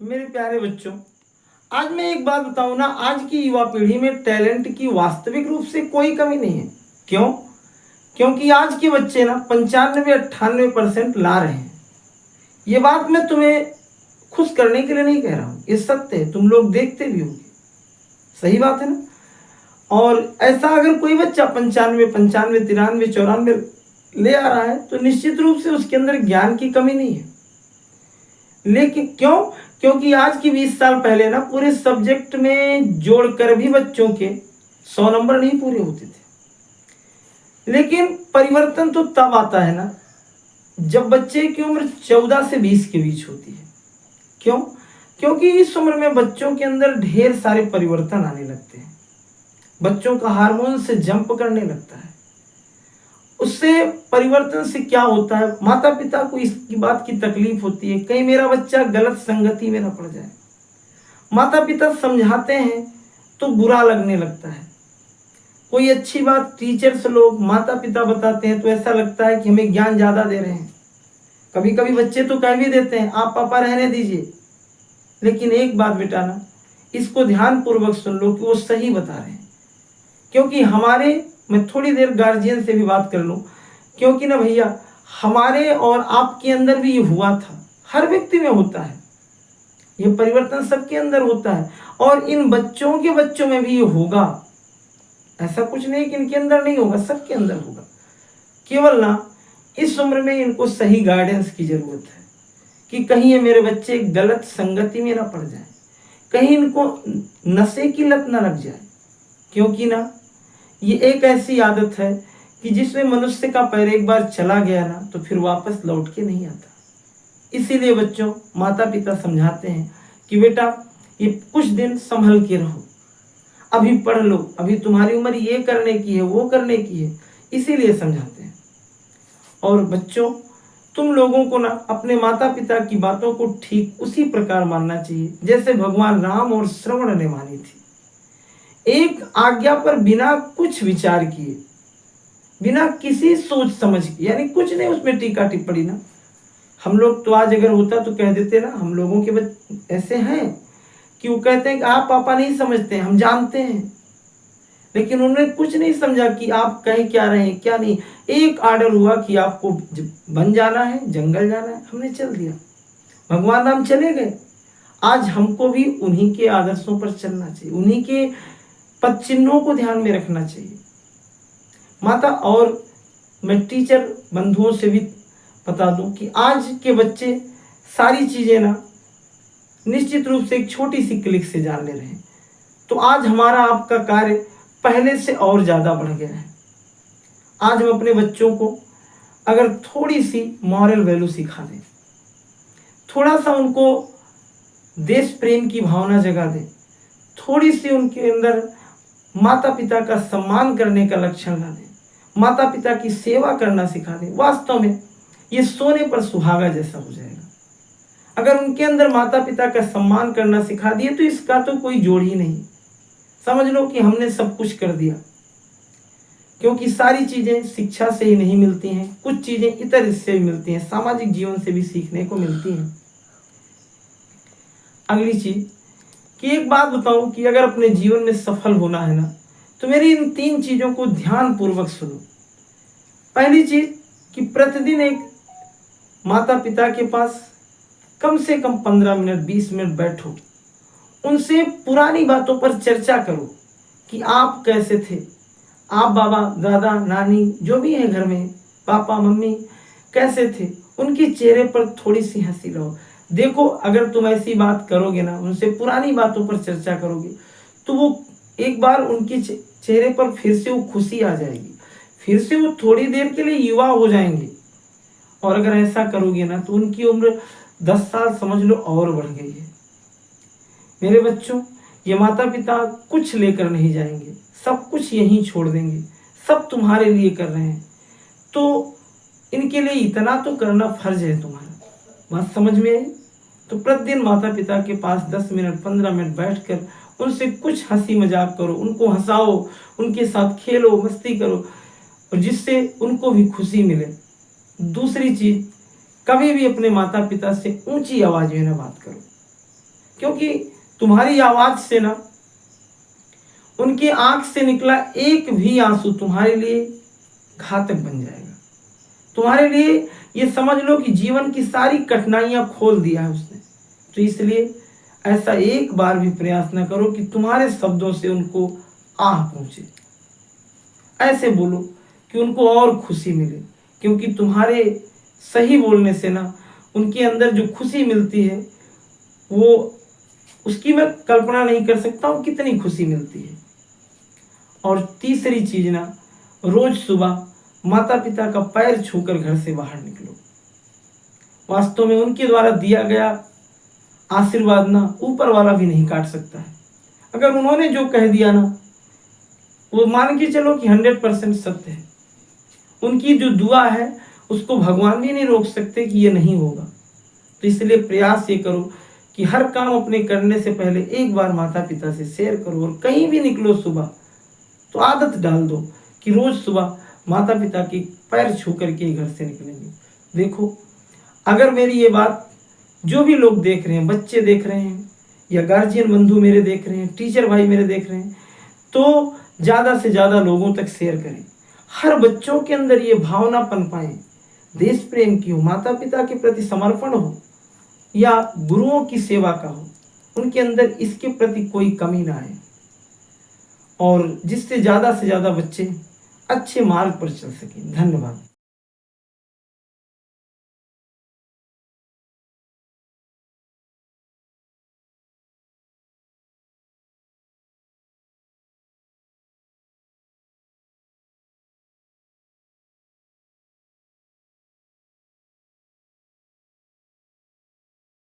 मेरे प्यारे बच्चों, आज मैं एक बात बताऊं ना, आज की युवा पीढ़ी में टैलेंट की वास्तविक रूप से कोई कमी नहीं है। क्यों? क्योंकि आज के बच्चे ना 95-98% ला रहे हैं। ये बात मैं तुम्हें खुश करने के लिए नहीं कह रहा हूँ, ये सत्य है, तुम लोग देखते भी होंगे। सही बात है ना? और ऐसा अगर कोई बच्चा 95, 95, 93, 94 ले आ रहा है तो निश्चित रूप से उसके अंदर ज्ञान की कमी नहीं है। लेकिन क्यों? क्योंकि आज की 20 साल पहले ना पूरे सब्जेक्ट में जोड़कर भी बच्चों के 100 नंबर नहीं पूरे होते थे। लेकिन परिवर्तन तो तब आता है ना जब बच्चे की उम्र 14 से 20 के बीच होती है। क्यों? क्योंकि इस उम्र में बच्चों के अंदर ढेर सारे परिवर्तन आने लगते हैं। बच्चों का हार्मोन से जंप करने लगता है। उससे परिवर्तन से क्या होता है, माता पिता को इसकी बात की तकलीफ होती है, कहीं मेरा बच्चा गलत संगति में न पड़ जाए। माता पिता समझाते हैं तो बुरा लगने लगता है। कोई अच्छी बात टीचर्स लोग, माता पिता बताते हैं तो ऐसा लगता है कि हमें ज्ञान ज्यादा दे रहे हैं। कभी कभी बच्चे तो कह भी देते हैं आप पापा रहने दीजिए। लेकिन एक बात बेटा ना, इसको ध्यान पूर्वक सुन लो कि वो सही बता रहे हैं। क्योंकि मैं थोड़ी देर गार्जियन से भी बात कर लूं, क्योंकि ना भैया हमारे और आपके अंदर भी ये हुआ था, हर व्यक्ति में होता है, ये परिवर्तन सबके अंदर होता है और इन बच्चों के बच्चों में भी ये होगा। ऐसा कुछ नहीं कि इनके अंदर नहीं होगा, सबके अंदर होगा। केवल ना इस उम्र में इनको सही गाइडेंस की जरूरत है कि कहीं ये मेरे बच्चे गलत संगति में ना पड़ जाए, कहीं इनको नशे की लत ना लग जाए। क्योंकि ना ये एक ऐसी आदत है कि जिसमें मनुष्य का पैर एक बार चला गया ना तो फिर वापस लौट के नहीं आता। इसीलिए बच्चों, माता पिता समझाते हैं कि बेटा ये कुछ दिन संभल के रहो, अभी पढ़ लो, अभी तुम्हारी उम्र ये करने की है, वो करने की है, इसीलिए समझाते हैं। और बच्चों, तुम लोगों को ना अपने माता पिता की बातों को ठीक उसी प्रकार मानना चाहिए जैसे भगवान राम और श्रवण ने मानी थी। एक आज्ञा पर बिना कुछ विचार किए, बिना किसी सोच समझ के, यानी कुछ नहीं उसमें टीका टिप्पणी ना। हम लोग तो आज अगर होता तो कह देते ना, हम लोगों के बच्चे ऐसे हैं कि वो कहते हैं कि आप पापा नहीं समझते हैं, हम जानते हैं। लेकिन उन्होंने कुछ नहीं समझा कि आप कह क्या रहे हैं क्या नहीं। एक आर्डर हुआ कि आपको वन जाना है, जंगल जाना है, हमने चल दिया, भगवान राम चले गए। आज हमको भी उन्हीं के आदर्शों पर चलना चाहिए, उन्हीं के पद चिन्हों को ध्यान में रखना चाहिए। माता और मैं टीचर बंधुओं से भी बता दूं कि आज के बच्चे सारी चीजें ना निश्चित रूप से एक छोटी सी क्लिक से जान ले रहे हैं। तो आज हमारा आपका कार्य पहले से और ज्यादा बढ़ गया है। आज हम अपने बच्चों को अगर थोड़ी सी मॉरल वैल्यू सिखा दें, थोड़ा सा उनको देश प्रेम की भावना जगा दें, थोड़ी सी उनके अंदर माता पिता का सम्मान करने का लक्षण ला दें, माता पिता की सेवा करना सिखा दें, वास्तव में ये सोने पर सुहागा जैसा हो जाएगा। अगर उनके अंदर माता पिता का सम्मान करना सिखा दिए तो इसका तो कोई जोड़ ही नहीं। समझ लो कि हमने सब कुछ कर दिया। क्योंकि सारी चीजें शिक्षा से ही नहीं मिलती हैं, कुछ चीजें इतर इससे भी मिलती हैं, सामाजिक जीवन से भी सीखने को मिलती हैं। अगली चीज कि एक बात बताऊं कि अगर अपने जीवन में सफल होना है ना तो मेरी इन 3 चीजों को ध्यान पूर्वक सुनो। पहली चीज कि प्रतिदिन एक माता पिता के पास कम से कम 15 मिनट 20 मिनट बैठो, उनसे पुरानी बातों पर चर्चा करो कि आप कैसे थे, आप बाबा दादा नानी जो भी है घर में, पापा मम्मी कैसे थे, उनके चेहरे पर थोड़ी सी हंसी लाओ। देखो अगर तुम ऐसी बात करोगे ना, उनसे पुरानी बातों पर चर्चा करोगे तो वो एक बार उनके चेहरे पर फिर से वो खुशी आ जाएगी, फिर से वो थोड़ी देर के लिए युवा हो जाएंगे। और अगर ऐसा करोगे ना तो उनकी उम्र 10 साल समझ लो और बढ़ गई है। मेरे बच्चों, ये माता पिता कुछ लेकर नहीं जाएंगे, सब कुछ यहीं छोड़ देंगे, सब तुम्हारे लिए कर रहे हैं, तो इनके लिए इतना तो करना फर्ज है तुम्हारा। बात समझ में आई? तो प्रतिदिन माता पिता के पास 10 मिनट 15 मिनट बैठकर उनसे कुछ हंसी मजाक करो, उनको हंसाओ, उनके साथ खेलो मस्ती करो, और जिससे उनको भी खुशी मिले। दूसरी चीज, कभी भी अपने माता पिता से ऊंची आवाज में ना बात करो। क्योंकि तुम्हारी आवाज से ना उनकी आंख से निकला एक भी आंसू तुम्हारे लिए घातक बन जाएगा। तुम्हारे लिए ये समझ लो कि जीवन की सारी कठिनाइयां खोल दिया है उसने। तो इसलिए ऐसा एक बार भी प्रयास न करो कि तुम्हारे शब्दों से उनको आह पहुंचे। ऐसे बोलो कि उनको और खुशी मिले, क्योंकि तुम्हारे सही बोलने से ना उनके अंदर जो खुशी मिलती है वो उसकी मैं कल्पना नहीं कर सकता हूँ कितनी खुशी मिलती है। और तीसरी चीज ना, रोज सुबह माता पिता का पैर छूकर घर से बाहर निकलो। वास्तव में उनके द्वारा दिया गया आशीर्वाद ना ऊपर वाला भी नहीं काट सकता है। अगर उन्होंने जो कह दिया ना वो मान के चलो कि 100% सत्य है। उनकी जो दुआ है उसको भगवान भी नहीं रोक सकते कि ये नहीं होगा। तो इसलिए प्रयास ये करो कि हर काम अपने करने से पहले एक बार माता पिता से शेयर करो। और कहीं भी निकलो सुबह तो आदत डाल दो कि रोज सुबह माता पिता के पैर छू करके घर से निकलेंगे। देखो, अगर मेरी ये बात जो भी लोग देख रहे हैं, बच्चे देख रहे हैं या गार्जियन बंधु मेरे देख रहे हैं, टीचर भाई मेरे देख रहे हैं, तो ज़्यादा से ज़्यादा लोगों तक शेयर करें। हर बच्चों के अंदर ये भावना पनपाए, देश प्रेम की हो, माता पिता के प्रति समर्पण हो या गुरुओं की सेवा का हो, उनके अंदर इसके प्रति कोई कमी ना आए, और जिससे ज़्यादा से ज़्यादा बच्चे अच्छे मार्ग पर चल सकें। धन्यवाद।